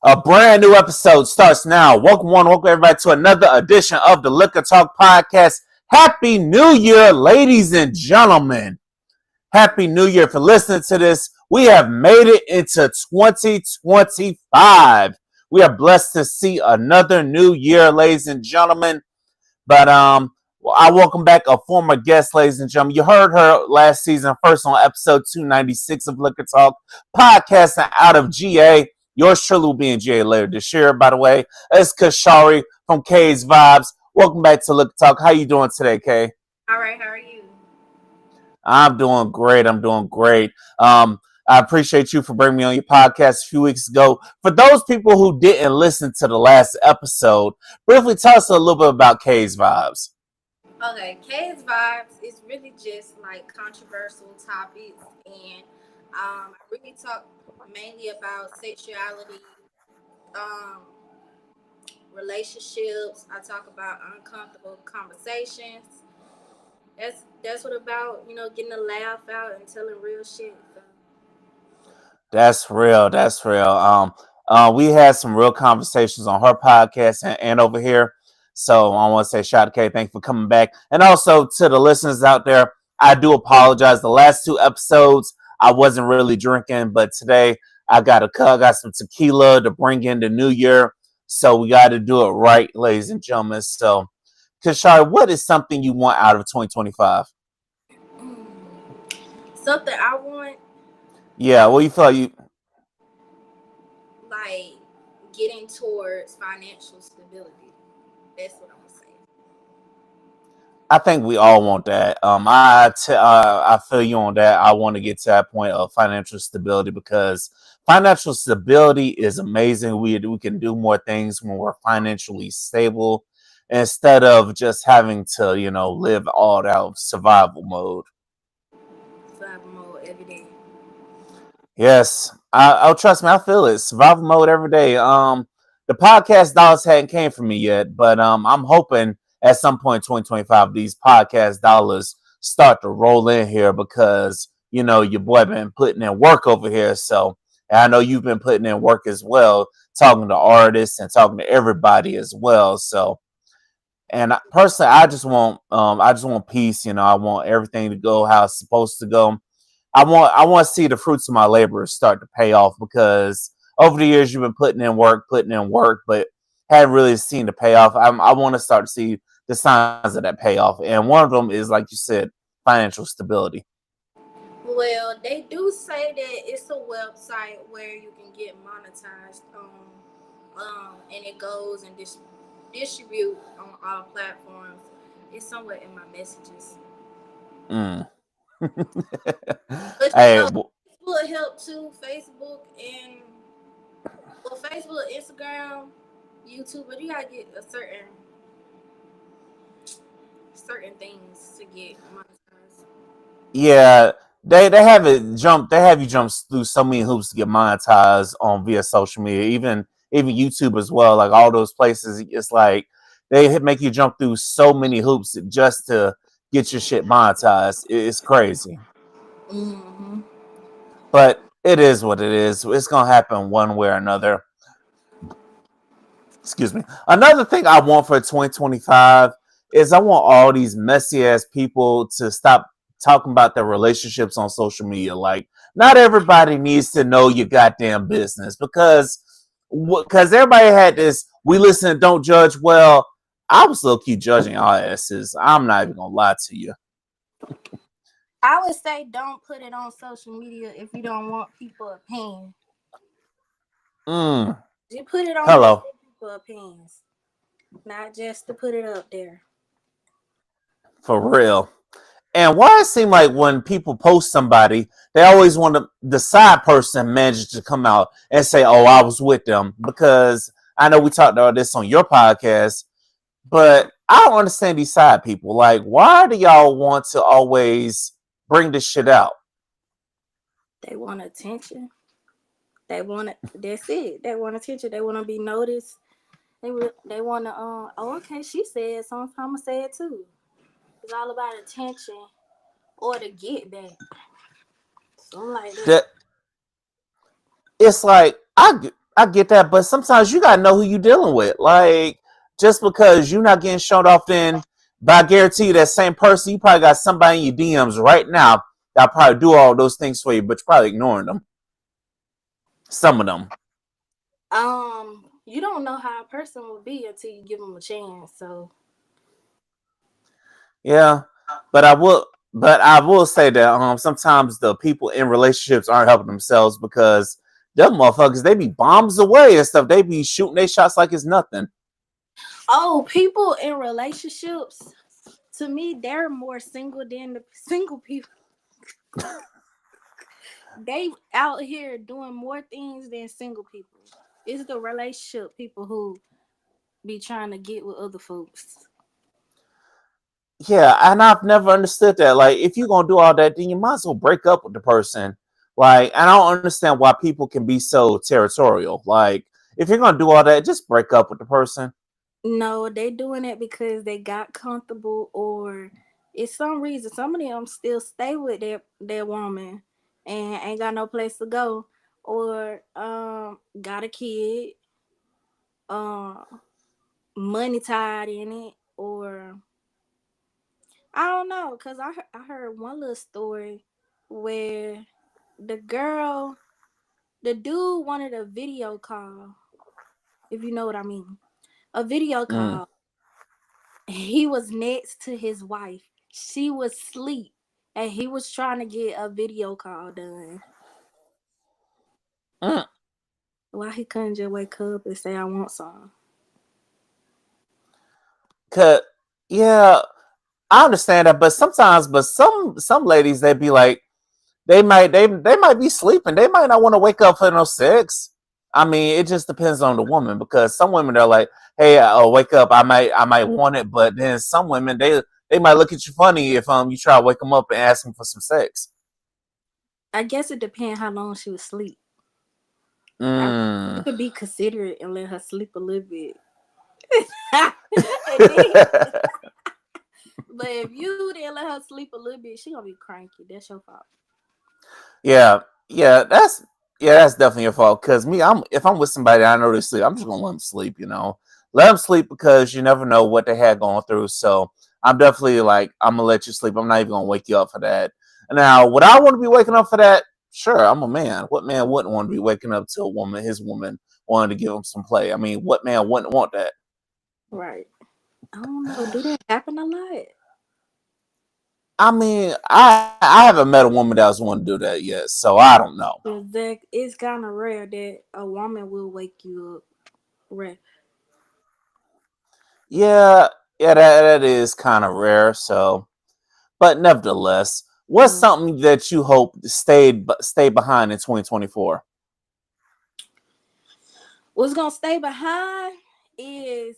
A brand new episode starts now. Welcome everybody to another edition of the Liquor Talk Podcast. Happy New Year, ladies and gentlemen. Happy New Year for listening to this. We have made it into 2025. We are blessed to see another new year, ladies and gentlemen. But I welcome back a former guest, ladies and gentlemen. You heard her last season, first on episode 296 of Liquor Talk, podcasting out of GA. Yours truly will be in GA later this year, by the way. It's Kashari from K's Vibes. Welcome back to Liquor Talk. How you doing today, Kay? All right, how are you? I'm doing great. I appreciate you for bringing me on your podcast a few weeks ago. For those people who didn't listen to the last episode, briefly tell us a little bit about K's Vibes. Okay, K's Vibes is really just like controversial topics, and I really talk mainly about sexuality, relationships. I talk about uncomfortable conversations. That's what about, getting a laugh out and telling real shit. So. That's real. We had some real conversations on her podcast and over here. So I want to say shout out to Kay. Thanks for coming back. And also to the listeners out there, I do apologize. The last two episodes, I wasn't really drinking, but today I got some tequila to bring in the new year. So we got to do it right, ladies and gentlemen. So, Kashari, what is something you want out of 2025? Something I want. Yeah, what do you feel like you like getting towards financial stability. That's what I'm gonna say. I think we all want that. I feel you on that. I want to get to that point of financial stability because financial stability is amazing. We can do more things when we're financially stable instead of just having to, live all out survival mode. Survival mode every day. Yes, I'll trust me. I feel it. Survival mode every day. The podcast dollars hadn't came for me yet, but I'm hoping at some point in 2025 these podcast dollars start to roll in here because your boy been putting in work over here. So and I know you've been putting in work as well, talking to artists and talking to everybody as well. So and personally, I just want peace. I want everything to go how it's supposed to go. I want to see the fruits of my labor start to pay off because over the years you've been putting in work, but haven't really seen the payoff. I want to start to see the signs of that payoff, and one of them is, like you said, financial stability. Well, they do say that it's a website where you can get monetized, and it goes and distribute on all platforms. It's somewhere in my messages. But Hey, Facebook help too. Facebook, Instagram, YouTube, but you gotta get a certain things to get monetized. yeah, they have it jump. They have you jump through so many hoops to get monetized on via social media, even YouTube as well. Like all those places, it's like they make you jump through so many hoops just to get your shit monetized. It's crazy. Mm-hmm. But it is what it is. It's gonna happen one way or another. Excuse me. Another thing I want for 2025 is I want all these messy ass people to stop talking about their relationships on social media. Like, not everybody needs to know your goddamn business because everybody had this. We listen, don't judge. Well, I was low key judging our asses. I'm not even gonna lie to you. I would say don't put it on social media if you don't want people's opinion. You put it on Hello. People's opinions, not just to put it up there. For real. And why it seems like when people post somebody, they always want the side person manager to come out and say, "Oh, I was with them," because I know we talked about this on your podcast, but I don't understand these side people. Like, why do y'all want to always bring this shit out? They want attention. That's it. They want attention. They want to be noticed. They want to. Oh, okay. She said something. I'ma say it too. It's all about attention or to get back. Something like that. It's like I get that, but sometimes you gotta know who you dealing with. Like, just because you're not getting shown off, then, but I guarantee you that same person, you probably got somebody in your DMs right now that probably do all those things for you, but you're probably ignoring them. Some of them. You don't know how a person will be until you give them a chance. So, Yeah, but I will say that sometimes the people in relationships aren't helping themselves because them motherfuckers, they be bombs away and stuff. They be shooting their shots like it's nothing. oh, people in relationships, to me, they're more single than the single people. They out here doing more things than single people. It's the relationship people who be trying to get with other folks. Yeah, and I've never understood that. Like, if you're gonna do all that, then you might as well break up with the person. Like, I don't understand why people can be so territorial. Like, if you're gonna do all that, just break up with the person. No, they doing it because they got comfortable, or it's some reason. Some of them still stay with their woman and ain't got no place to go, or got a kid, um money tied in it, or I don't know. Cause I heard one little story where the girl, the dude wanted a video call, if you know what I mean, a video Mm, call. He was next to his wife. She was asleep, and he was trying to get a video call done. mm. Why he couldn't just wake up and say, "I want some"? Cause yeah, I understand that, but sometimes, but some ladies, they be like, they might be sleeping. They might not want to wake up for no sex. I mean, it just depends on the woman because some women are like, "Hey, wake up. I might want it," but then some women, they might look at you funny if you try to wake them up and ask them for some sex. I guess it depends how long she was asleep. You Mm. could be considerate and let her sleep a little bit. And then, but if you didn't let her sleep a little bit, she gonna be cranky. That's your fault. Yeah, yeah, that's definitely your fault. Cause me, if I'm with somebody I know they sleep, I'm just gonna let them sleep. Let them sleep because you never know what they had going through. So I'm definitely like, I'm gonna let you sleep. I'm not even gonna wake you up for that. Now, would I want to be waking up for that? Sure, I'm a man. What man wouldn't want to be waking up to a woman, his woman, wanting to give him some play? I mean, what man wouldn't want that? Right. I don't know. Do that happen a lot? I mean, I haven't met a woman that was want to do that yet, so I don't know. That it's kind of rare that a woman will wake you up. Rare. Yeah, yeah, that is kind of rare. So, but nevertheless, what's Mm. something that you hope stay behind in 2024? What's gonna stay behind is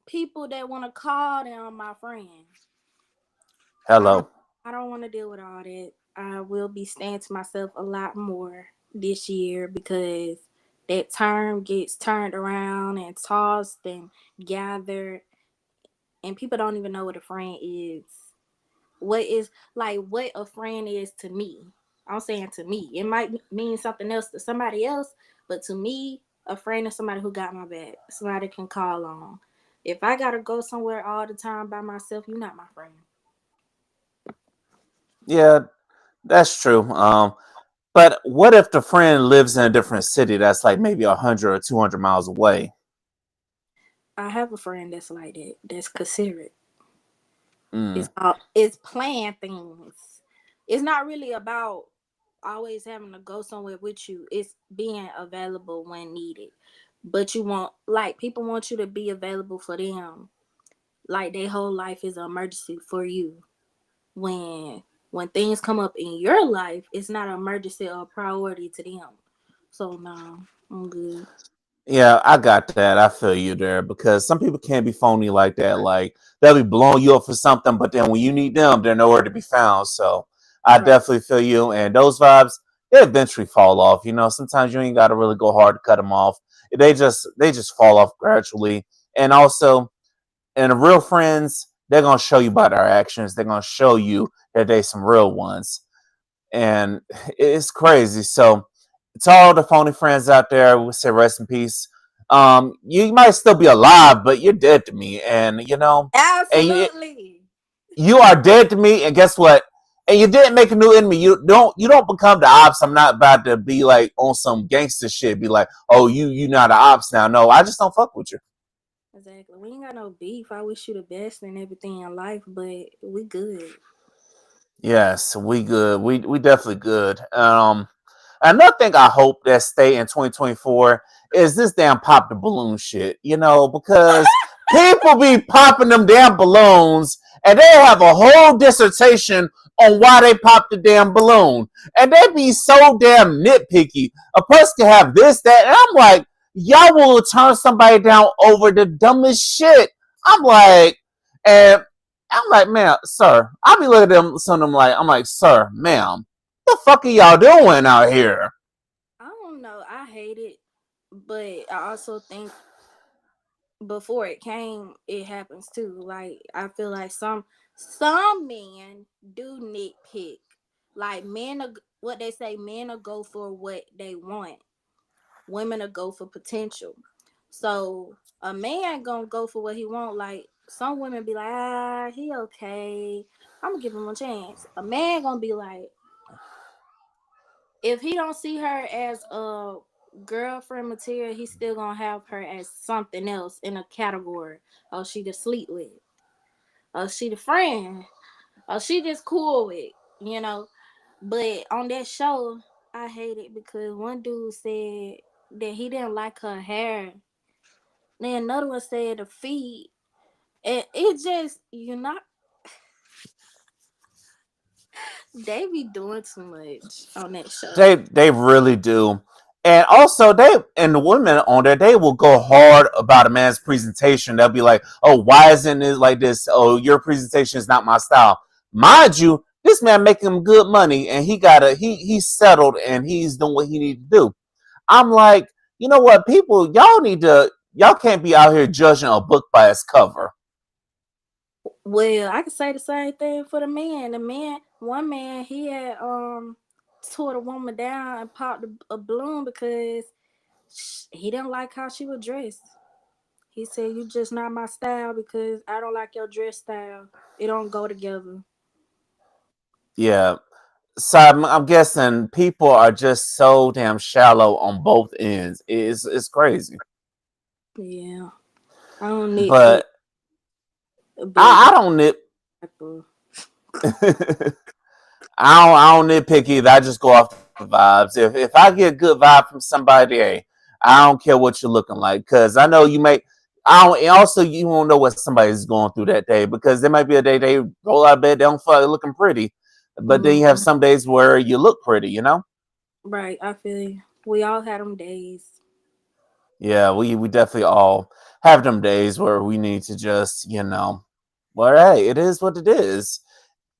people that want to call them my friends. I don't. Hello. I don't want to deal with all that. I will be staying to myself a lot more this year because that term gets turned around and tossed and gathered, and people don't even know what a friend is. What is like what a friend is to me. I'm saying to me. It might mean something else to somebody else, but to me, a friend is somebody who got my back, somebody can call on. If I gotta go somewhere all the time by myself, you're not my friend. Yeah, that's true. But what if the friend lives in a different city that's like maybe 100 or 200 miles away? I have a friend that's like that. That's considerate. Mm. It's plan things. It's not really about always having to go somewhere with you. It's being available when needed. But you want like people want you to be available for them. Like their whole life is an emergency for you. When things come up in your life, it's not an emergency or a priority to them. So no, I'm good. Yeah, I got that. I feel you there because some people can be phony like that. Like they'll be blowing you up for something, but then when you need them, they're nowhere to be found. So I Right. definitely feel you. And those vibes, they eventually fall off. Sometimes you ain't got to really go hard to cut them off. They just fall off gradually. And also, and the real friends, they're gonna show you by their actions. They're gonna show you that they some real ones. And it's crazy. So To all the phony friends out there, we say rest in peace. You might still be alive, but you're dead to me, and and Absolutely. you are dead to me. And guess what? And you didn't make a new enemy. You don't become the ops. I'm not about to be like on some gangster shit. Be like, oh, you not the ops now. No, I just don't fuck with you. Exactly. We ain't got no beef. I wish you the best and everything in life, but we good. Yes, we good. We definitely good. Another thing I hope that stay in 2024 is this damn pop the balloon shit. Because people be popping them damn balloons and they have a whole dissertation on why they popped the damn balloon. And they be so damn nitpicky. A person can have this, that, and I'm like, y'all will turn somebody down over the dumbest shit. I'm like, and I'm like, man, sir. I be looking at them, some of them like, I'm like, sir, ma'am, the fuck are y'all doing out here? I don't know. I hate it, but I also think before it came, it happens too. Like I feel like some men do nitpick. Like men are what they say. Men will go for what they want. Women will go for potential. So a man gonna go for what he want. Like some women be like, he okay. I'm gonna give him a chance. A man gonna be like, if he don't see her as a girlfriend material, he's still gonna have her as something else in a category. Oh, she to sleep with. Oh, she the friend. Oh, she just cool with. You know. But on that show, I hate it because one dude said that he didn't like her hair. Then another one said the feet. And it just they be doing too much on that show. They really do. And also the women on there, they will go hard about a man's presentation. They'll be like, oh, why isn't it like this? Oh, your presentation is not my style. Mind you, this man making him good money and he's settled and he's doing what he needs to do. I'm like, you know what, people, y'all can't be out here judging a book by its cover. Well, I could say the same thing for the man. One man, he had tore the woman down and popped a balloon because he didn't like how she was dressed. He said, "You just not my style because I don't like your dress style. It don't go together." Yeah. So I'm guessing people are just so damn shallow on both ends. It's crazy. Yeah, I don't nitpick, But but I don't nit I don't nitpick either. I just go off the vibes. If I get a good vibe from somebody, hey, I don't care what you're looking like because I know you may. I don't. And also, you won't know what somebody's going through that day because there might be a day they roll out of bed, they don't feel like looking pretty, but then you have mm, some days where you look pretty. right. I feel you. We all had them days. Yeah, we definitely all have them days where we need to just. Well, hey, it is what it is,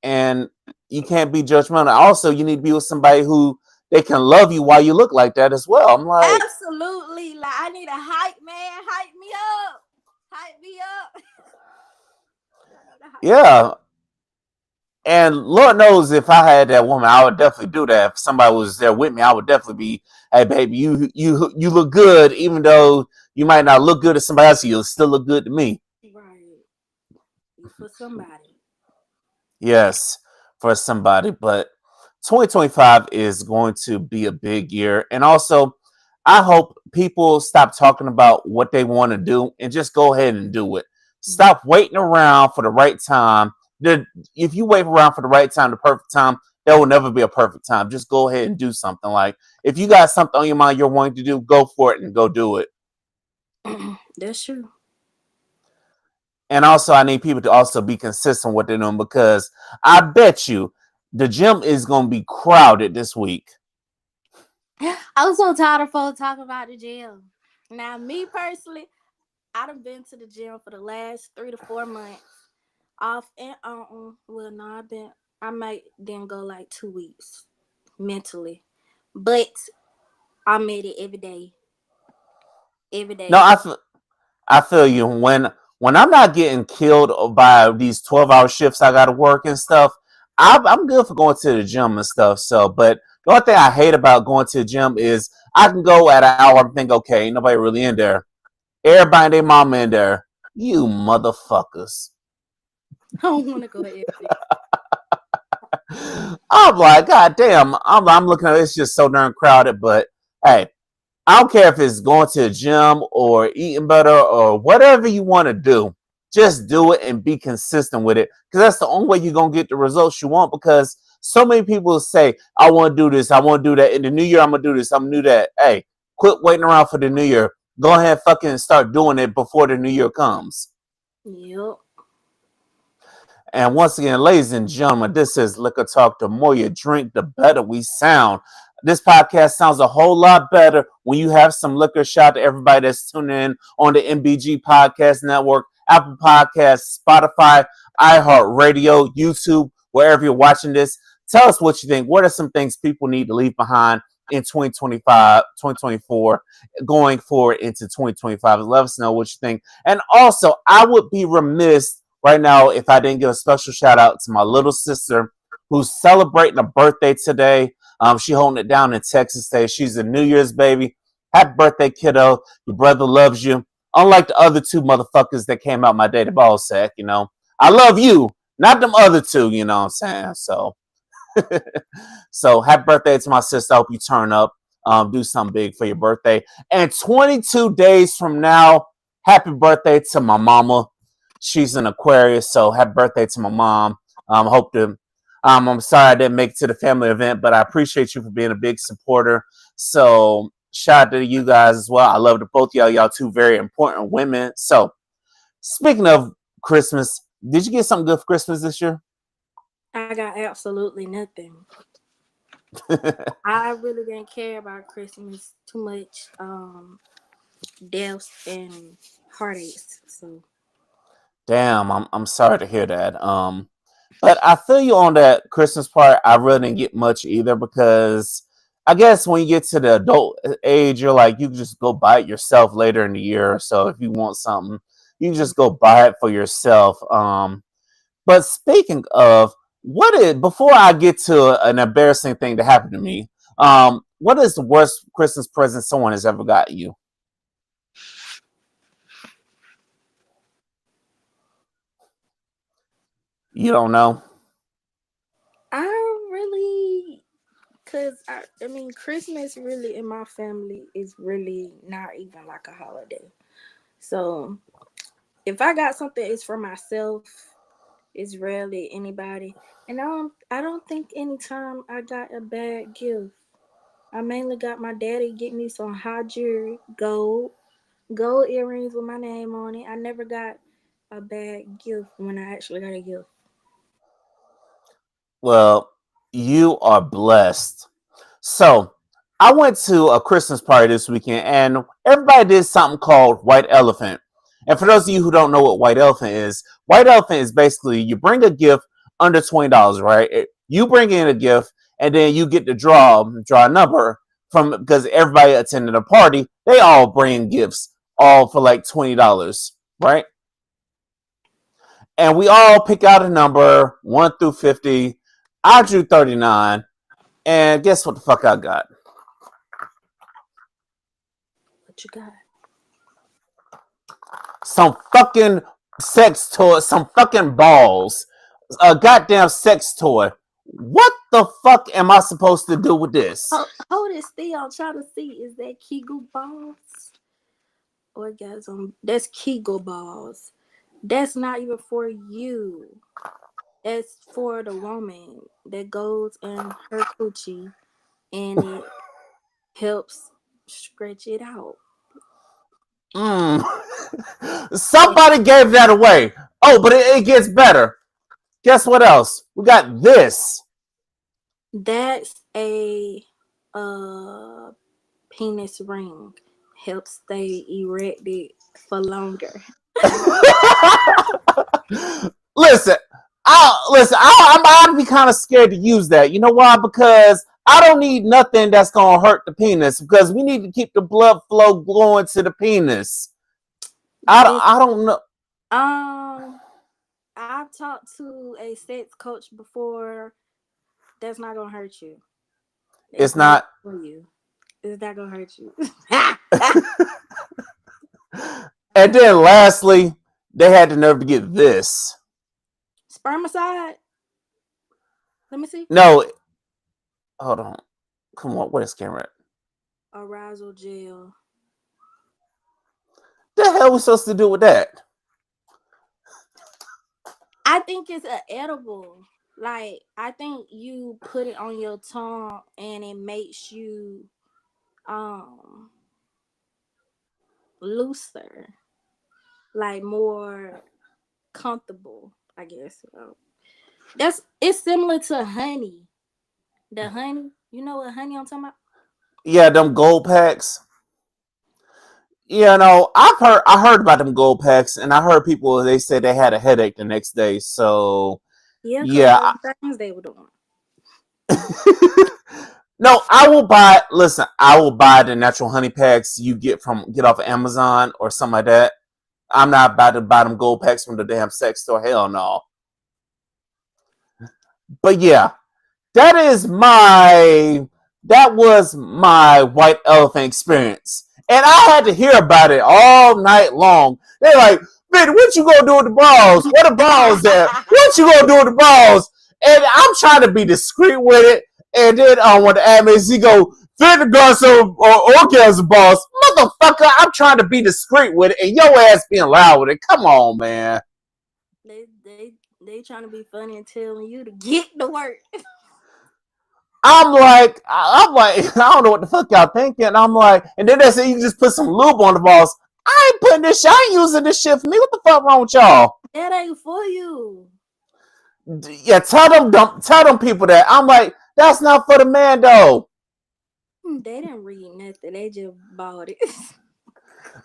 and you can't be judgmental. Also, you need to be with somebody who they can love you while you look like that as well. I'm like, Absolutely. Like I need a hype man. Hype me up. Hype me up. I need a hype man. yeah. And Lord knows if I had that woman, I would definitely do that. If somebody was there with me, I would definitely be, hey baby, you look good, even though you might not look good to somebody else, you'll still look good to me. Right. You for somebody. Yes, for somebody. But 2025 is going to be a big year. And also, I hope people stop talking about what they want to do and just go ahead and do it. Mm. Stop waiting around for the right time. If you wait around for the right time, the perfect time, there will never be a perfect time. Just go ahead and do something. Like if you got something on your mind you're wanting to do, go for it and go do it. That's true. And also, I need people to also be consistent with what they're doing because I bet you the gym is going to be crowded this week. I'm so tired of folks talking about the gym. Now, me personally, I done been to the gym for the last 3 to 4 months. Off and on. Well, no, I might then go like 2 weeks mentally. But I made it every day. Every No, day. I feel you. When I'm not getting killed by these 12-hour shifts I got to work and stuff, I'm good for going to the gym and stuff. So, but The only thing I hate about going to the gym is I can go at an hour and think, okay, ain't nobody really in there. Everybody and their mama in there. You motherfuckers. I don't want to go every day. I'm like, God damn. I'm looking at it, it's just so darn crowded. But hey, I don't care if it's going to the gym or eating better or whatever you want to do. Just do it and be consistent with it. Because that's the only way you're going to get the results you want. Because so many people say, I want to do this, I want to do that. In the new year, I'm going to do this, I'm going to do that. Hey, quit waiting around for the new year. Go ahead and fucking start doing it before the new year comes. Yep. And once again, ladies and gentlemen, this is Liquor Talk. The more you drink, the better we sound. This podcast sounds a whole lot better when you have some liquor. Shout out to everybody that's tuning in on the MBG Podcast Network, Apple Podcasts, Spotify, iHeartRadio, YouTube, wherever you're watching this. Tell us what you think. What are some things people need to leave behind in 2025, 2024, going forward into 2025? Let us know what you think. And also, I would be remiss right now if I didn't give a special shout out to my little sister who's celebrating a birthday today. She holding it down in Texas today. She's a New Year's baby. Happy birthday, kiddo. Your brother loves you. Unlike the other two motherfuckers that came out my dating ball sack, you know. I love you, not them other two, you know what I'm saying? So happy birthday to my sister. I hope you turn up, do something big for your birthday. And 22 days from now, happy birthday to my mama. She's an Aquarius, so happy birthday to my mom. Hope to. I'm sorry I didn't make it to the family event, but I appreciate you for being a big supporter. So shout out to you guys as well. I love the both of y'all. Y'all two very important women. So speaking of Christmas, did you get something good for Christmas this year? I got absolutely nothing. I really didn't care about Christmas too much. Deaths and heartaches. So Damn, I'm sorry to hear that. But I feel you on that Christmas part. I really didn't get much either because I guess when you get to the adult age, you're like you can just go buy it yourself later in the year. So if you want something, you can just go buy it for yourself. But speaking of what is before I get to an embarrassing thing that happened to me, what is the worst Christmas present someone has ever got you? You don't know? I really, cause I mean, Christmas really in my family is really not even like a holiday. So if I got something, it's for myself. It's rarely anybody, and I don't think anytime I got a bad gift. I mainly got my daddy get me some high jewelry, gold earrings with my name on it. I never got a bad gift when I actually got a gift. Well, you are blessed. So I went to a Christmas party this weekend and everybody did something called White Elephant. And for those of you who don't know what White Elephant is basically you bring a gift under $20, right? You bring in a gift and then you get to draw a number from because everybody attended a party, they all bring gifts all for like $20, right? And we all pick out a number 1 through 50. I drew 39. And guess what the fuck I got? What you got? Some fucking sex toy, some fucking balls, a goddamn sex toy. What the fuck am I supposed to do with this? Hold it still. I'm trying to see. Is that Kegel balls? Orgasm. That's Kegel balls. That's not even for you. That's for the woman that goes in her coochie and it helps stretch it out. Mm. And Somebody gave that away. Oh, but it gets better. Guess what else? We got this. that's a uh penis ring. Helps stay erected for longer. listen, I'd be kind of scared to use that. You know why? Because I don't need nothing that's gonna hurt the penis. Because we need to keep the blood flow going to the penis. Then I don't know. um I've talked to a sex coach before. That's not gonna hurt you. It's It's not not. for you. It's not gonna hurt you. And then lastly, they had the nerve to get this. Spermicide. Let me see. No, hold on. Come on, where's camera at? Arousal gel. The hell are we supposed to do with that? I think it's an edible. Like I think you put it on your tongue and it makes you um looser, like more comfortable. I guess. That's it's similar to honey. The honey, you know what honey I'm talking about? Yeah, them gold packs. Yeah, no, I heard about them gold packs, and I heard people they said they had a headache the next day. So Yeah, because yeah, of the things they were doing. no, I will buy. Listen, I will buy the natural honey packs you get off of Amazon or something like that. I'm not about to buy them gold packs from the damn sex store. Hell no. But yeah, that is my that was my white elephant experience. And I had to hear about it all night long. They're like, man, what you gonna do with the balls? Where the balls at? What you gonna do with the balls? And I'm trying to be discreet with it. And then when the admins, he go, fit the gun some orgasm balls. Motherfucker, I'm trying to be discreet with it. And your ass being loud with it. Come on, man. They they they trying to be funny and telling you to get to work. I'm like, I don't know what the fuck y'all thinking. I'm like, and then they say you can just put some lube on the balls. I ain't putting this shit. I ain't using this shit for me. What the fuck wrong with y'all? That ain't for you. Yeah, tell them people that. I'm like, that's not for the man though. They didn't read nothing. They just bought it.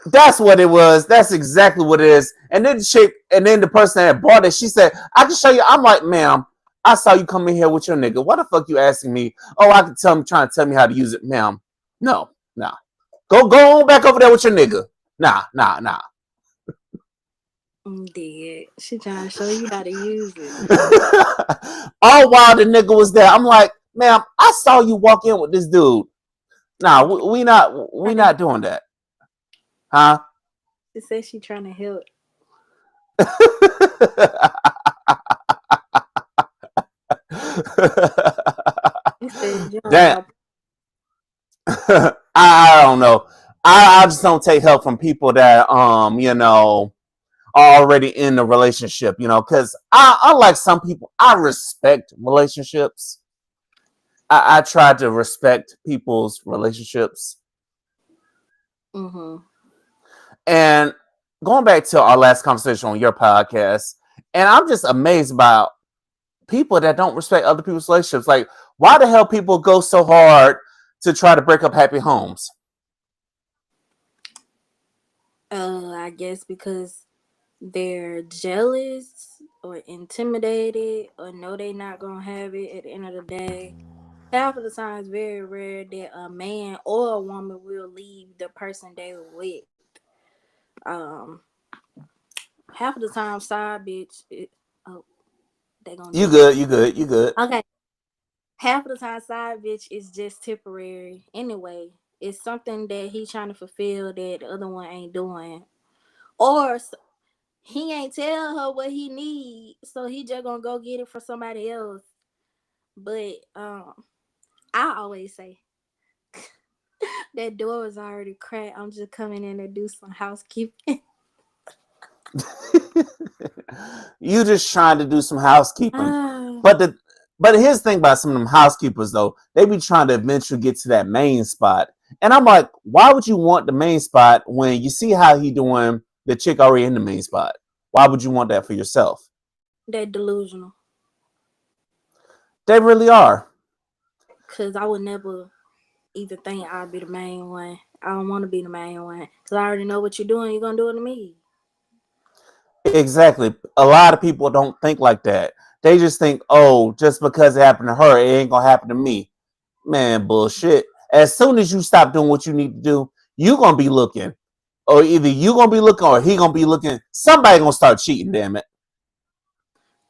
That's what it was. That's exactly what it is. And then the person that bought it, she said, I can show you. I'm like, ma'am, I saw you come in here with your nigga. What the fuck you asking me? Oh, I can tell him, trying to tell me how to use it, ma'am. No, nah. Go on back over there with your nigga. Nah. I'm dead. She trying to show you how to use it. All while the nigga was there, I'm like, ma'am, I saw you walk in with this dude. Nah, we not doing that, huh? She said she trying to help. He said, Damn, "Job." I don't know. I just don't take help from people that are already in the relationship, because unlike some people, I respect relationships. I try to respect people's relationships. Mm-hmm. And going back to our last conversation on your podcast, and I'm just amazed about people that don't respect other people's relationships. Like, why the hell people go so hard to try to break up happy homes? I guess because they're jealous or intimidated or know they not gonna have it at the end of the day. Half of the time, it's very rare that a man or a woman will leave the person they were with. Um, half of the time, side bitch. Oh, they gonna You do it. good? You good? You good? Okay. Half of the time, side bitch is just temporary. Anyway, it's something that he trying to fulfill that the other one ain't doing, or he ain't tell her what he need, so he just gonna go get it for somebody else. But I always say that door is already cracked. I'm just coming in to do some housekeeping. You just trying to do some housekeeping, Ah, but here's the thing about some of them housekeepers though, they be trying to eventually get to that main spot, and I'm like, why would you want the main spot when you see how he doing the chick already in the main spot? Why would you want that for yourself? that delusional. They really are. Cause I would never even think I'd be the main one. I don't want to be the main one. Cause I already know what you're doing. You're gonna do it to me. Exactly. A lot of people don't think like that. They just think, oh, just because it happened to her, it ain't gonna happen to me. Man, bullshit. As soon as you stop doing what you need to do, you gonna be looking. Or either you gonna be looking or he gonna be looking. Somebody gonna start cheating, damn it.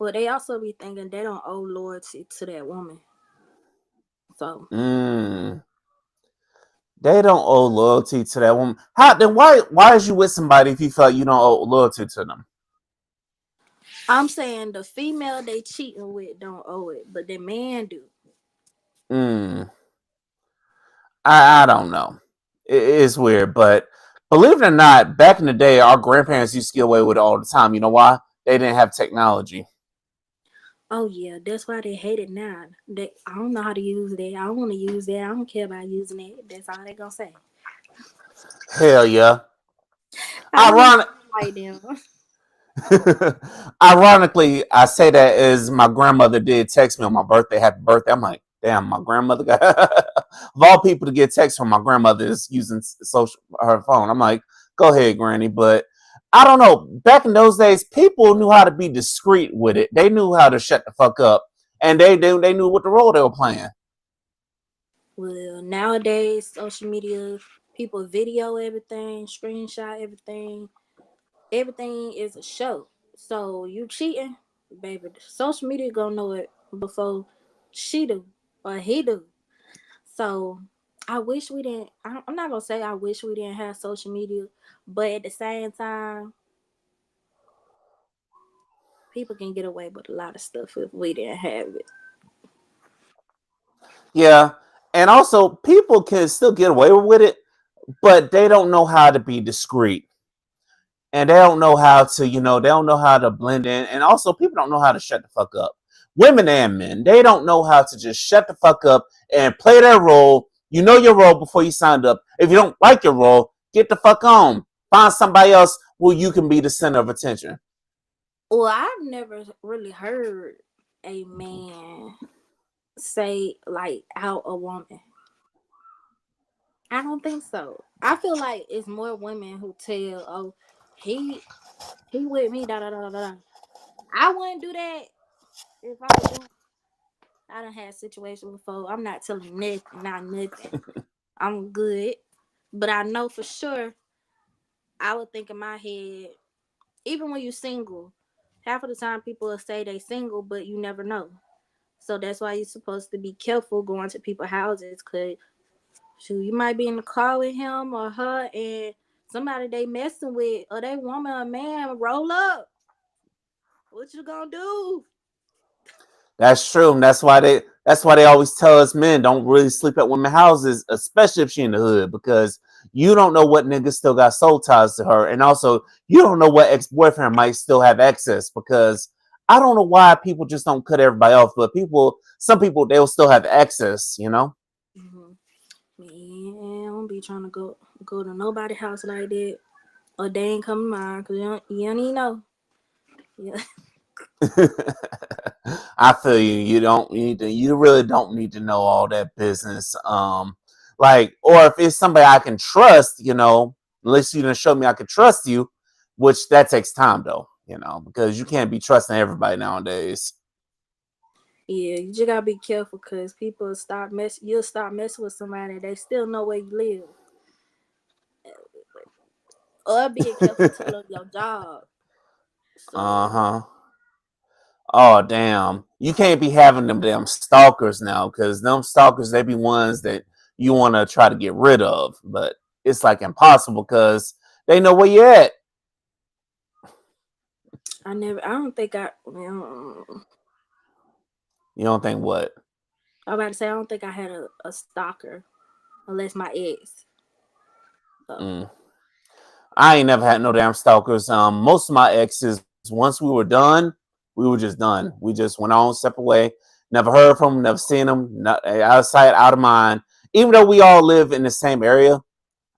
Well, they also be thinking they don't owe loyalty to that woman. So Mm, they don't owe loyalty to that woman. How then? Why is you with somebody if you felt you don't owe loyalty to them? I'm saying the female they cheating with don't owe it, but the man do. Mm, I don't know. It's weird, but believe it or not, back in the day, our grandparents used to get away with it all the time. You know why? They didn't have technology. Oh yeah, that's why they hate it now. They I don't know how to use that. I don't want to use that. I don't care about using it. That's all they gonna say. Hell yeah. I don't even Ironic. like them. Ironically, I say that as my grandmother did text me on my birthday, happy birthday. I'm like, damn, my grandmother got of all people to get text from my grandmother is using social her phone. I'm like, go ahead, Granny. But I don't know. Back in those days, people knew how to be discreet with it. They knew how to shut the fuck up, and they knew what the role they were playing. Well, nowadays social media people video everything, screenshot everything. Everything is a show. So you cheating, baby. Social media gonna know it before she do or he do. So I wish we didn't. I'm not gonna say I wish we didn't have social media, but at the same time, people can get away with a lot of stuff if we didn't have it. Yeah, and also people can still get away with it, but they don't know how to be discreet. And they don't know how to, they don't know how to blend in. And also, people don't know how to shut the fuck up. Women and men, they don't know how to just shut the fuck up and play their role. You know your role before you signed up. If you don't like your role, get the fuck on. Find somebody else where you can be the center of attention. Well, I've never really heard a man say like out a woman. I don't think so. I feel like it's more women who tell, "Oh, he he with me." Da da da da da. I wouldn't do that if I was doing. I done had situations before. I'm not telling nothing, not nothing. I'm good, but I know for sure. I would think in my head, even when you're single, half of the time people will say they single, but you never know. So that's why you're supposed to be careful going to people's houses, cause shoot, you might be in the car with him or her, and somebody they messing with, or they woman or man roll up. What you gonna do? That's true. And that's why they always tell us men don't really sleep at women's houses, especially if she in the hood, because you don't know what nigga still got soul ties to her. And also you don't know what ex-boyfriend might still have access, because I don't know why people just don't cut everybody off, but some people they'll still have access. Mm-hmm. Man, I don't be trying to go to nobody house like that, or they ain't coming mine, cause you don't even know. Yeah. I feel you. You really don't need to know all that business. Like, or if it's somebody I can trust, unless you done show me I can trust you, which that takes time though, because you can't be trusting everybody nowadays. Yeah, you just gotta be careful because people stop mess. You'll stop messing with somebody. They still know where you live, or being careful tell them your job. So Uh-huh. Oh damn. You can't be having them damn stalkers now, because them stalkers, they be ones that you want to try to get rid of, but it's like impossible because they know where you at. I never. I don't think I. You don't think what? I'm about to say I don't think I had a stalker unless my ex. So Mm. I ain't never had no damn stalkers. Most of my exes, once we were done, we were just done. We just went on separate way. Never heard from them, never seen them. Not, out of sight, out of mind. Even though we all live in the same area,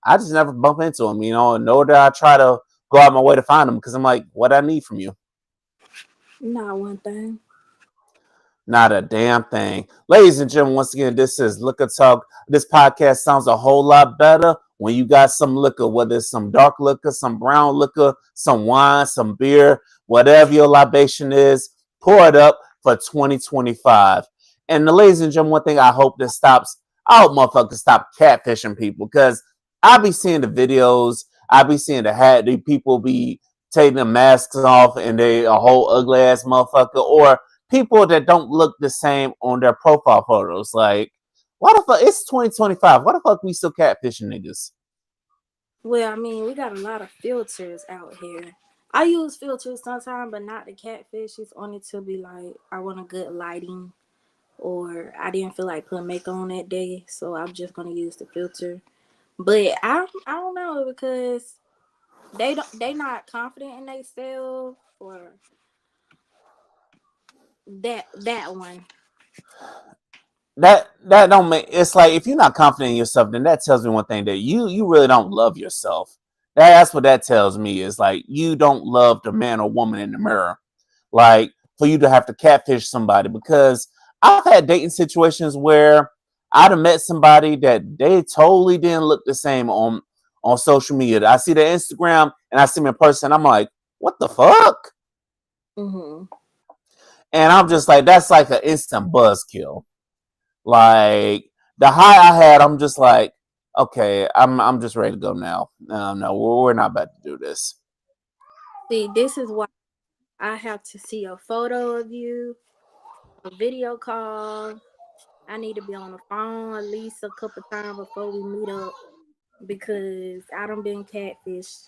I just never bump into them, nor do I try to go out my way to find them, because I'm like, what I need from you? not one thing. Not a damn thing. Ladies and gentlemen, once again, this is Liquor Talk. This podcast sounds a whole lot better when you got some liquor, whether it's some dark liquor, some brown liquor, some wine, some beer, whatever your libation is, pour it up for 2025. And ladies and gentlemen, one thing I hope motherfuckers stop catfishing people, because I be seeing the videos, I be seeing the people be taking the masks off and they a whole ugly ass motherfucker, or people that don't look the same on their profile photos. Like, Why the fuck? It's 2025. Why the fuck we still catfishing niggas? Well, I mean, we got a lot of filters out here. I use filters sometimes, but not the catfish. It's only to be like, I want a good lighting, or I didn't feel like putting makeup on that day, so I'm just gonna use the filter. But I don't know because they not confident in themselves or that one. That don't make it's like if you're not confident in yourself, then that tells me one thing that you really don't love yourself. That's what that tells me is like you don't love the man or woman in the mirror. Like for you to have to catfish somebody because I've had dating situations where I'd have met somebody that they totally didn't look the same on social media. I see their Instagram and I see them in person. I'm like, what the fuck? Mm-hmm. And I'm just like, that's like an instant buzzkill. Like the high I had, I'm just like, okay, I'm just ready to go now. No, we're not about to do this. See, this is why I have to see a photo of you, a video call. I need to be on the phone at least a couple times before we meet up because I done been catfished.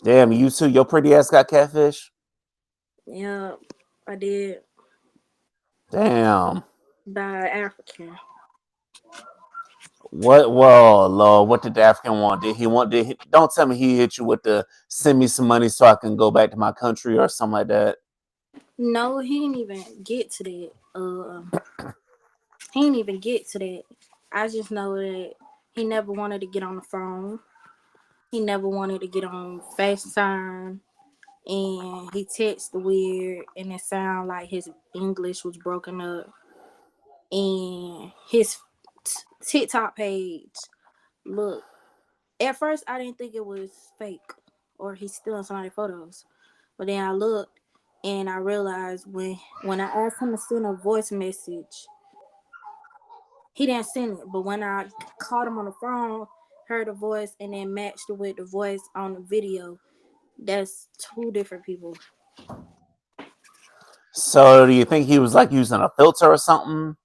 Damn, you too. Your pretty ass got catfish. Yeah, I did Damn. by African. What? Well, Lord, what did the African want? Did he want? Don't tell me he hit you with the send me some money so I can go back to my country or something like that. No, he didn't even get to that. He didn't even get to that. I just know that he never wanted to get on the phone. He never wanted to get on FaceTime. And he texted weird and it sounded like his English was broken up. And his TikTok page, look, at first I didn't think it was fake or he's stealing somebody's photos. But then I looked and I realized when I asked him to send a voice message, he didn't send it. But when I called him on the phone, heard the voice and then matched it with the voice on the video, that's two different people. So, do you think he was like using a filter or something?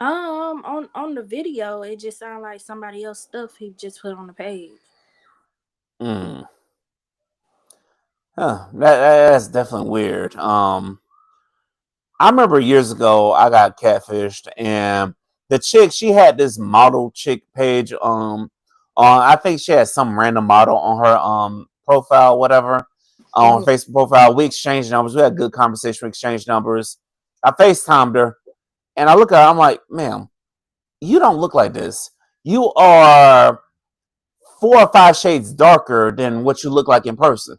On the video, it just sounded like somebody else stuff he just put on the page. Hmm. Huh. That's definitely weird. I remember years ago I got catfished and the chick she had this model chick page on I think she had some random model on her profile whatever on Mm-hmm. her Facebook profile. We exchanged numbers. We had good conversation. We exchanged numbers. I FaceTimed her and I look at her. I'm like, ma'am, you don't look like this. You are 4 or 5 shades darker than what you look like in person.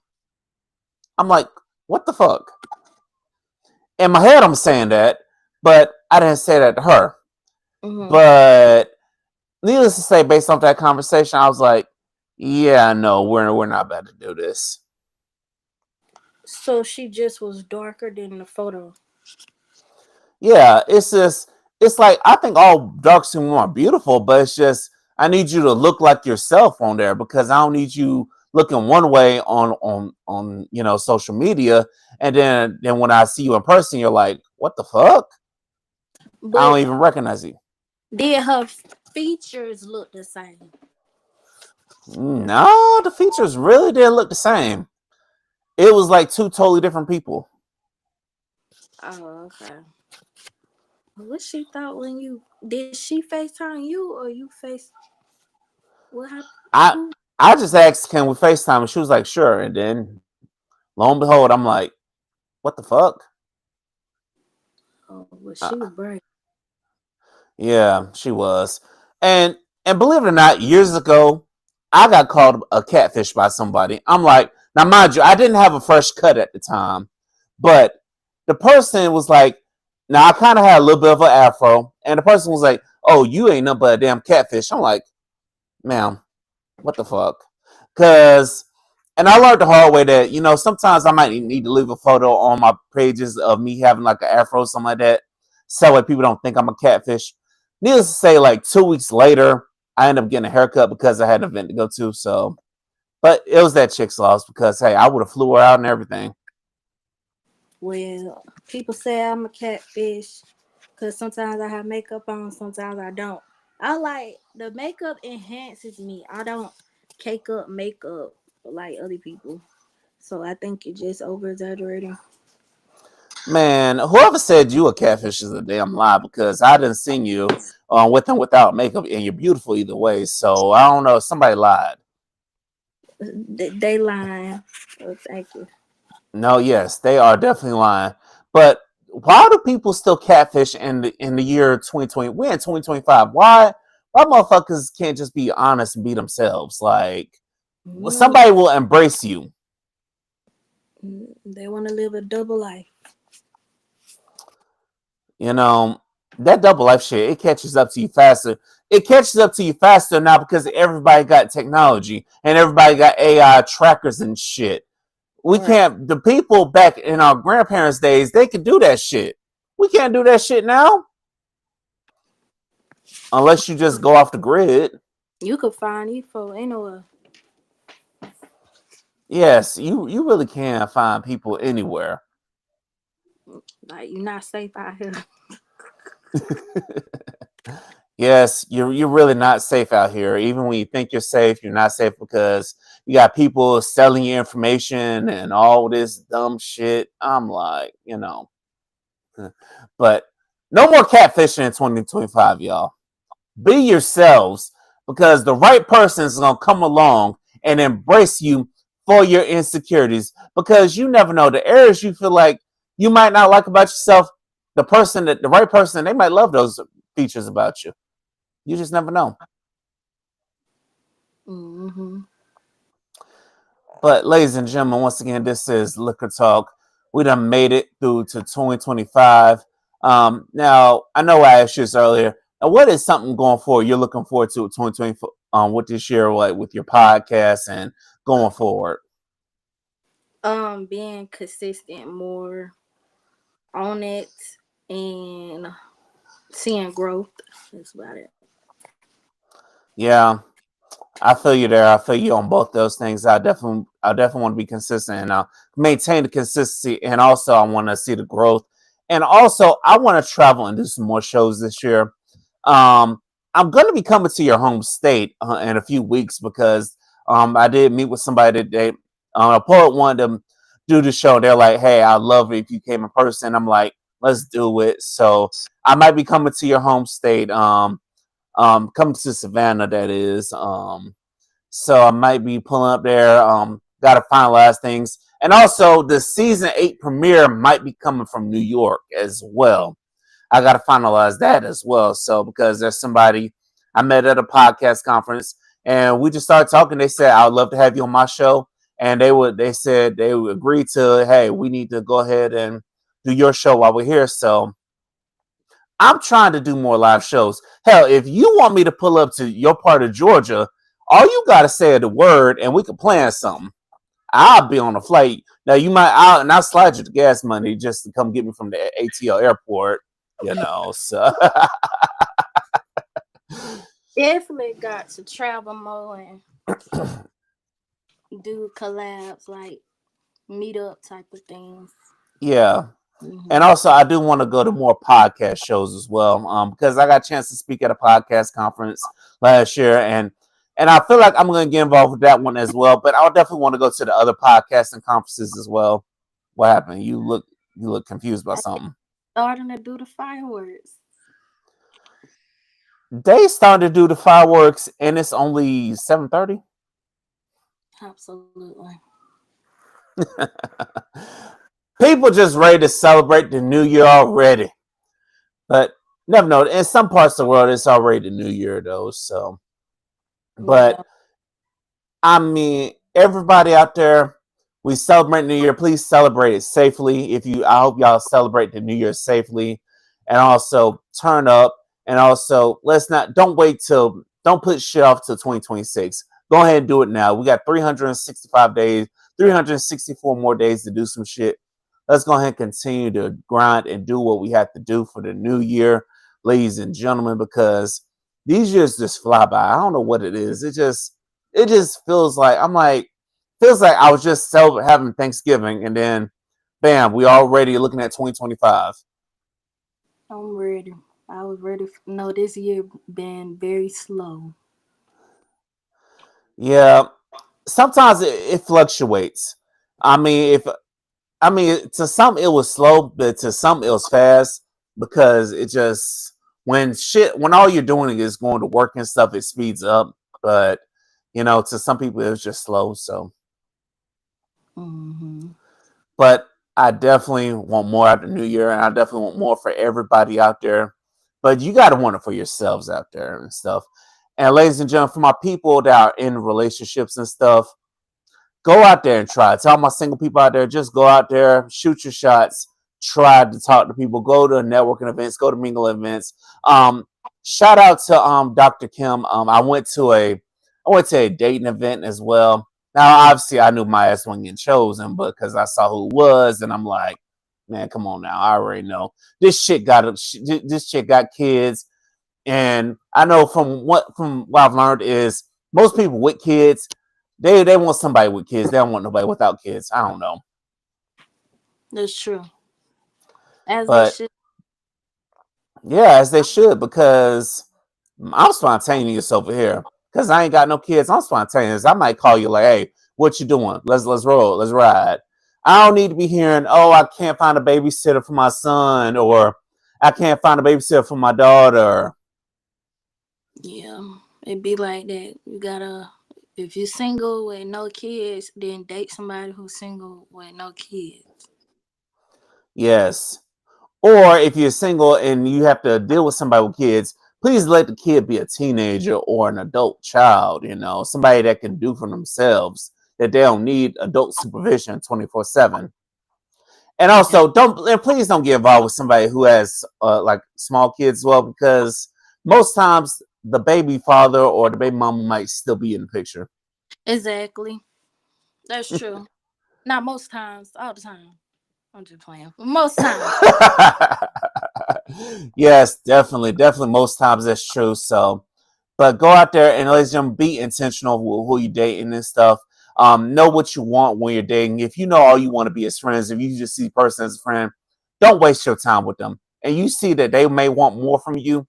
I'm like, what the fuck? In my head, I'm saying that, but I didn't say that to her. Mm-hmm. But needless to say, based off that conversation, I was like, "Yeah, no, we're not about to do this." So she just was darker than the photo. Yeah, it's just it's like I think all dark skin women are beautiful, but it's just I need you to look like yourself on there because I don't need you looking one way on social media, and then when I see you in person, you're like, "What the fuck?" I But don't even recognize you. did her features look the same? No, the features really didn't look the same. It was like two totally different people. Oh, okay. What she thought when you did she FaceTime you or you face what happened? I Who? I just asked, can we FaceTime? And she was like, sure. And then lo and behold, I'm like, what the fuck? Oh, well, she Uh, was brave. yeah, she was. And and believe it or not, years ago, I got called a catfish by somebody. I'm like, now mind you, I didn't have a fresh cut at the time, but the person was like, now I kind of had a little bit of an afro, and the person was like, oh, you ain't nothing but a damn catfish. I'm like, ma'am, what the fuck? Because, and I learned the hard way that, sometimes I might need to leave a photo on my pages of me having like an afro, something like that, so that people don't think I'm a catfish. Needless to say, like 2 weeks later, I ended up getting a haircut because I had an event to go to. So, but it was that chick's loss because, hey, I would have flew her out and everything. Well, people say I'm a catfish. Cause sometimes I have makeup on, sometimes I don't. I like the makeup enhances me. I don't cake up makeup like other people. So I think you're just over exaggerating. Man, whoever said you a catfish is a damn lie because I didn't see you with and without makeup, and you're beautiful either way. So I don't know if somebody lied. They lying. Oh, thank you. No, yes, they are definitely lying. But why do people still catfish in the year 2020? We're in 2025. Why motherfuckers can't just be honest and be themselves? Like, well, Mm, somebody will embrace you. they want to live a double life. You know, that double life shit, it catches up to you faster. It catches up to you faster now because everybody got technology and everybody got AI trackers and shit. We Right. can't, the people back in our grandparents' days, they could do that shit. We can't do that shit now unless you just go off the grid. You could find info anywhere. Yes, you really can find people anywhere. Like you're not safe out here. Yes, you're really not safe out here. Even when you think you're safe, you're not safe because you got people selling you information and all this dumb shit. I'm like, but no more catfishing in 2025, y'all. Be yourselves because the right person is going to come along and embrace you for your insecurities because you never know the areas you feel like you might not like about yourself. The right person, they might love those features about you. You just never know. Mm-hmm. But ladies and gentlemen, once again, this is Liquor Talk. We done made it through to 2025. Now, I know I asked you this earlier. Now, what is something going forward you're looking forward to 2024 with this year, like with your podcast and going forward? Being consistent more on it and seeing growth. That's about it. Yeah, I feel you there. I feel you on both those things. I definitely want to be consistent and maintain the consistency, and also I want to see the growth, and also I want to travel and do some more shows this year. Um, I'm going to be coming to your home state in a few weeks because I did meet with somebody today. A poet wanted to do the show. They're like, "Hey, I'd love it if you came in person." I'm like, "Let's do it." So I might be coming to your home state. Coming to Savannah, that is. So I might be pulling up there. Got to finalize things, and also the season 8 premiere might be coming from New York as well. I got to finalize that as well. So because there's somebody I met at a podcast conference, and we just started talking. They said I'd love to have you on my show, and they said they would agree to. Hey, we need to go ahead and do your show while we're here. So I'm trying to do more live shows. Hell, if you want me to pull up to your part of Georgia, all you gotta say the word, and we can plan something. I'll be on a flight. Now I'll slide you the gas money just to come get me from the ATL airport. So Definitely got to travel more and do collabs like meetup type of things. yeah. And Mm-hmm. also, I do want to go to more podcast shows as well, because I got a chance to speak at a podcast conference last year, and I feel like I'm going to get involved with that one as well. But I'll definitely want to go to the other podcasting conferences as well. What happened? You look confused about I think something. starting to do the fireworks. They started to do the fireworks, and it's only 7:30. Absolutely. People just ready to celebrate the new year already, but never know. In some parts of the world, it's already the new year though. So, Yeah. but I mean, everybody out there, we celebrate New Year. Please celebrate it safely. I hope y'all celebrate the New Year safely, and also turn up. And also, don't put shit off till 2026. Go ahead and do it now. We got 365 days, 364 more days to do some shit. Let's go ahead and continue to grind and do what we have to do for the new year, ladies and gentlemen, because these years just fly by. I don't know what it is. It just feels like I was just having Thanksgiving and then bam, we already looking at 2025. I'm ready. I was ready. No, this year been very slow. Yeah, sometimes it fluctuates. I mean, if I mean to some it was slow, but to some it was fast because it just when all you're doing is going to work and stuff, it speeds up. But to some people it was just slow. So, Mm-hmm. but I definitely want more out the new year, and I definitely want more for everybody out there. But you got to want it for yourselves out there and stuff. And ladies and gentlemen, for my people that are in relationships and stuff, go out there and try. Tell my single people out there, just go out there, shoot your shots, try to talk to people, go to networking events, go to mingle events. Shout out to Dr. Kim. I went to a dating event as well. Now, obviously, I knew my ass wasn't getting chosen, but because I saw who it was, and I'm like, man, come on now, I already know this chick got kids, and I know from what I've learned is most people with kids, they want somebody with kids. They don't want nobody without kids. I don't know, That's true. As they but should. yeah, as they should because I'm spontaneous over here because I ain't got no kids. I'm spontaneous. I might call you like, hey, what you doing? Let's roll. Let's ride. I don't need to be hearing, oh, I can't find a babysitter for my son, or I can't find a babysitter for my daughter. Yeah, it be like that. You gotta, if you're single with no kids, then date somebody who's single with no kids. Yes. Or if you're single and you have to deal with somebody with kids, please let the kid be a teenager or an adult child, somebody that can do for themselves, that they don't need adult supervision 24/7. And Yeah, also, please don't get involved with somebody who has like small kids as well, because most times the baby father or the baby mama might still be in the picture. exactly. That's true. Not most times, all the time. I'm just playing. Most times. Yes, definitely. Most times that's true. So, but go out there and let them be intentional with who you dating and stuff. Know what you want when you're dating. If you know all you want to be as friends, if you just see the person as a friend, don't waste your time with them. And you see that they may want more from you,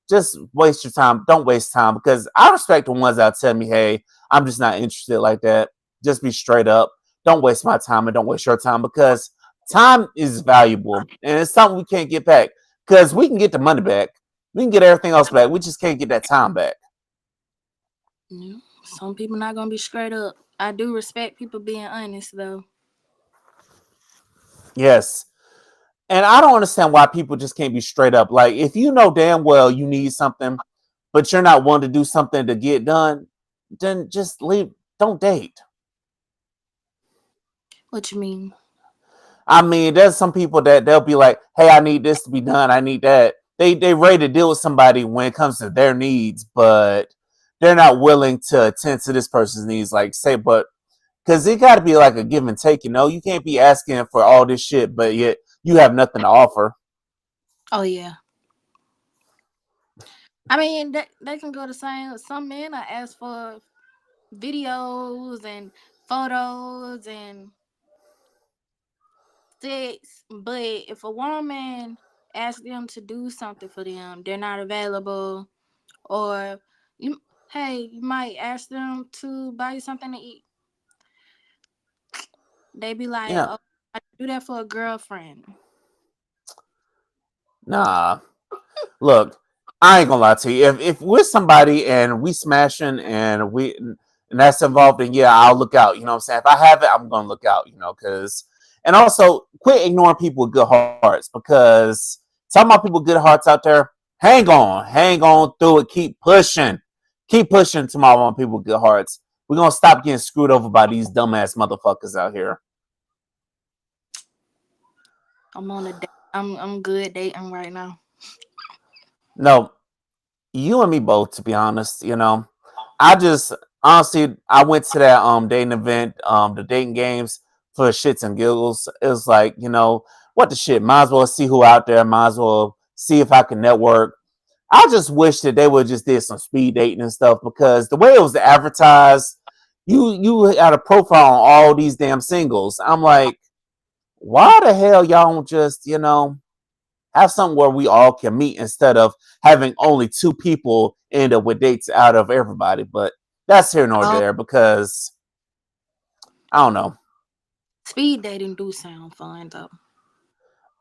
just waste your time. Don't waste time because I respect the ones that tell me, hey, I'm just not interested like that. Just be straight up. Don't waste my time and don't waste your time because time is valuable and it's something we can't get back because we can get the money back. We can get everything else back. We just can't get that time back. Yeah. Some people not gonna be straight up. I do respect people being honest though. Yes. And I don't understand why people just can't be straight up. Like, if you know damn well you need something, but you're not willing to do something to get done, then just leave. Don't date. What you mean? I mean, there's some people that they'll be like, "Hey, I need this to be done. I need that." They ready to deal with somebody when it comes to their needs, but they're not willing to attend to this person's needs. Like, say, but because it got to be like a give and take. You can't be asking for all this shit, but yet you have nothing to offer. Oh yeah. I mean, they can go the same. Some men are ask for videos and photos and sex, but if a woman asks them to do something for them, they're not available, or you, hey, you might ask them to buy you something to eat. They be like, Yeah, "Oh, I do that for a girlfriend." nah. Look, I ain't gonna lie to you. If we're somebody and we smashing and that's involved, then yeah, I'll look out. You know what I'm saying? If I have it, I'm gonna look out. Because and also quit ignoring people with good hearts because talking about people with good hearts out there. Hang on through it. Keep pushing to my people with good hearts. We're gonna stop getting screwed over by these dumbass motherfuckers out here. I'm on a date. I'm good dating right now. No, you and me both, to be honest. I just honestly I went to that dating event, the dating games for shits and giggles. It was like, what the shit? Might as well see who out there, might as well see if I can network. I just wish that they would just did some speed dating and stuff because the way it was advertised, you had a profile on all these damn singles. I'm like, why the hell y'all don't just, Have something where we all can meet instead of having only two people end up with dates out of everybody. But that's here nor Oh, there because I don't know. speed dating do sound fun though.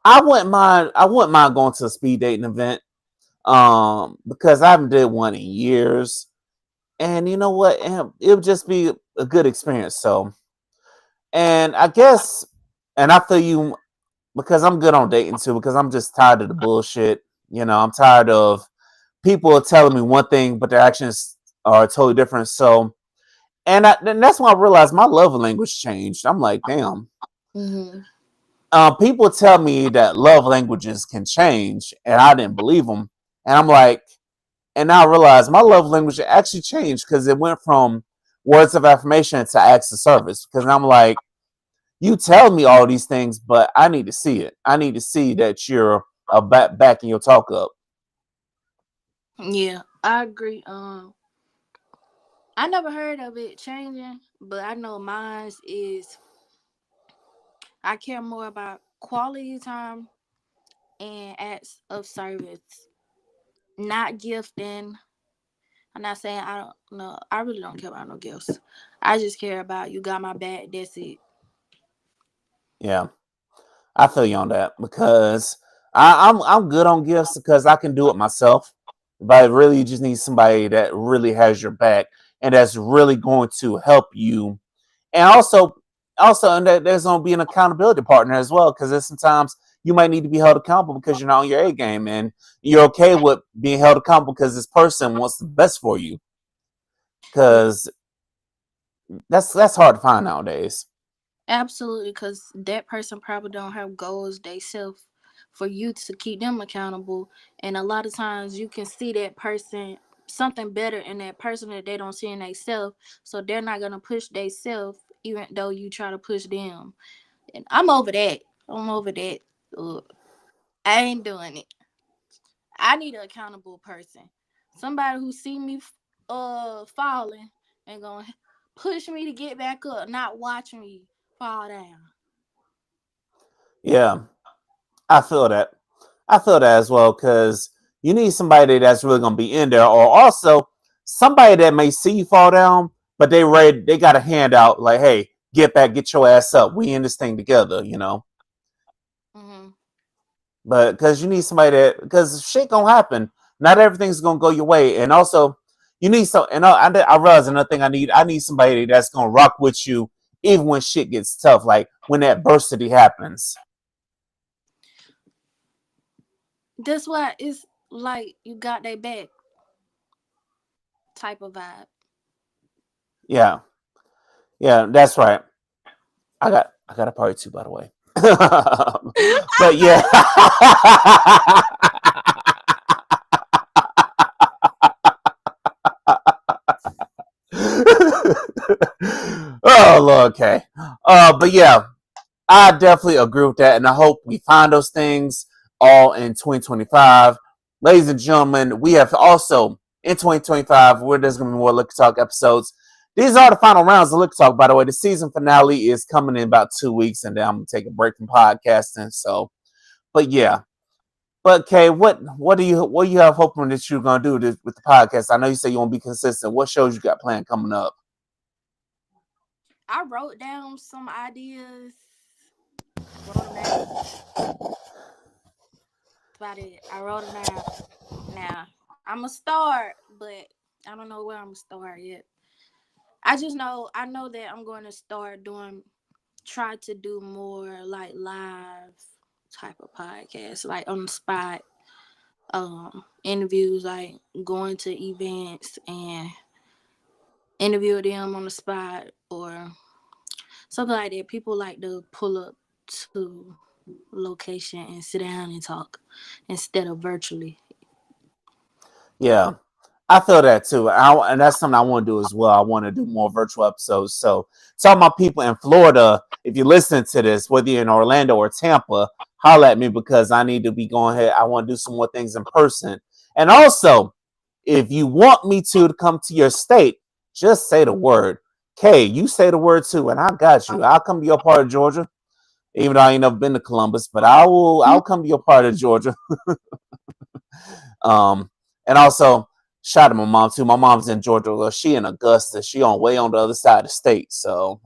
I wouldn't mind. I wouldn't mind going to a speed dating event. Because I haven't did one in years, and you know what? It would just be a good experience. So, and I guess, and I feel you because I'm good on dating too. Because I'm just tired of the bullshit. I'm tired of people telling me one thing, but their actions are totally different. So, and that's when I realized my love language changed. I'm like, damn. Mm-hmm. People tell me that love languages can change, and I didn't believe them. And I'm like, and now I realize my love language actually changed because it went from words of affirmation to acts of service. Because I'm like, you tell me all these things, but I need to see it. I need to see that you're backing your talk up. Yeah, I agree. I never heard of it changing, but I know mine's is I care more about quality time and acts of service, not gifting. I'm not saying I don't know. I really don't care about no gifts. I just care about you got my back. That's it. Yeah, I feel you on that because I'm good on gifts because I can do it myself. But really, you just need somebody that really has your back and that's really going to help you. And also, and there's going to be an accountability partner as well because there's sometimes you might need to be held accountable because you're not on your A game, and you're okay with being held accountable because this person wants the best for you. Yeah, Because that's hard to find nowadays. absolutely. Because that person probably don't have goals they self for you to keep them accountable. And a lot of times you can see that person something better in that person that they don't see in themselves. So they're not gonna push themselves even though you try to push them. And I'm over that. I'm over that. Ugh, I ain't doing it. I need an accountable person. Somebody who see me falling and gonna push me to get back up, not watch me fall down. Yeah, I feel that. I feel that as well because you need somebody that's really going to be in there, or also somebody that may see you fall down, but they got a hand out like, hey, get back, get your ass up. We in this thing together. Hmm. But because you need somebody that because shit gonna happen. Not everything's gonna go your way, and also you need some. And I realize another thing I need somebody that's gonna rock with you even when shit gets tough, like when that adversity happens. That's why it's like you got their back type of vibe. Yeah, yeah, that's right. I got a party too, by the way. But yeah. Oh Lord, okay. But yeah, I definitely agree with that, and I hope we find those things all in 2025. Ladies and gentlemen, we have also in 2025 where there's going to be more Liquor Talk episodes. These are the final rounds of Liquor Talk, by the way. The season finale is coming in about 2 weeks, and then I'm going to take a break from podcasting. So, but yeah. But Kay, what do you have hoping that you're going to do with the podcast? I know you say you want to be consistent. What shows you got planned coming up? I wrote down some ideas, wrote them down. That's about it. I wrote them down. Now I'm gonna start, but I don't know where I'm gonna start yet. I know that I'm going to start doing try to do more like live type of podcasts, like on the spot, interviews, like going to events and interview them on the spot or something like that. People like to pull up to location and sit down and talk instead of virtually. Yeah. I feel that too, and that's something I want to do as well. I want to do more virtual episodes. So, tell my people in Florida, if you're listening to this, whether you're in Orlando or Tampa, holler at me because I need to be going ahead. I want to do some more things in person. And also, if you want me to come to your state, just say the word. Kay, you say the word too, and I got you. I'll come to your part of Georgia. even though I ain't never been to Columbus, but I'll come to your part of Georgia. Um, and also shout out to my mom too. My mom's in Georgia. Well, she in Augusta. She on way on the other side of the state. So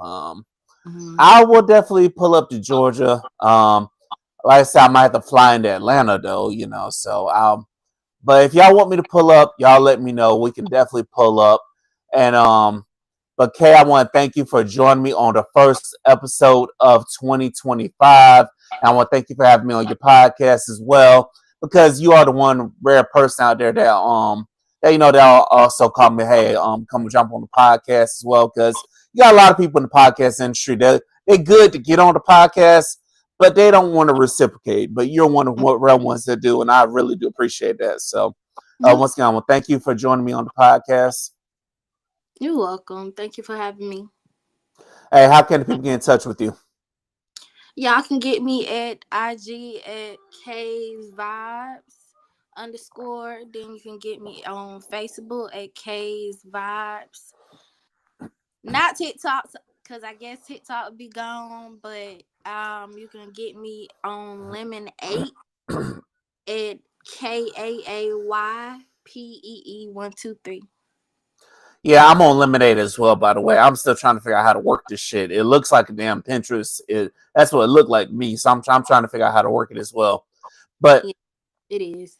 I will definitely pull up to Georgia. Like I said, I might have to fly into Atlanta though, So but if y'all want me to pull up, y'all let me know. We can definitely pull up. And but Kay, I want to thank you for joining me on the first episode of 2025. And I want to thank you for having me on your podcast as well, because you are the one rare person out there that also call me, hey, come jump on the podcast as well, because you got a lot of people in the podcast industry that they're good to get on the podcast, but they don't want to reciprocate. But you're one of the rare ones that do, and I really do appreciate that. So once again, I want to thank you for joining me on the podcast. You're welcome. Thank you for having me. Hey, how can the people get in touch with you? Y'all can get me at IG at K's Vibes _ Then you can get me on Facebook at K's Vibes. Not TikTok, because I guess TikTok will be gone, but you can get me on Lemon8 at KAAYPEE123. Yeah, I'm on Lemonade as well, by the way. I'm still trying to figure out how to work this shit. It looks like a damn Pinterest. That's what it looked like to me. So I'm trying to figure out how to work it as well. But yeah, it is.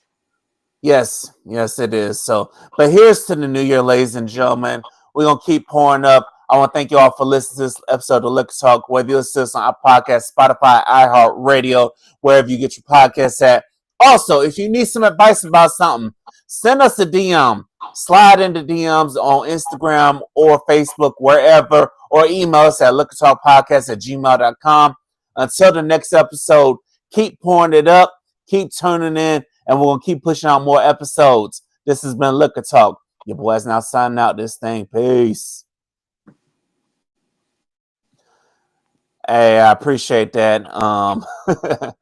Yes, it is. So, but here's to the new year, ladies and gentlemen. We're going to keep pouring up. I want to thank you all for listening to this episode of Liquor Talk, whether you listen to us on our podcast, Spotify, iHeartRadio, wherever you get your podcasts at. Also, if you need some advice about something, send us a DM. Slide into DMs on Instagram or Facebook, wherever, or email us at liquortalkpodcast@gmail.com. Until the next episode, keep pouring it up, keep turning in, and we're going to keep pushing out more episodes. This has been Liquor Talk. Your boy's now signing out this thing. Peace. Hey, I appreciate that.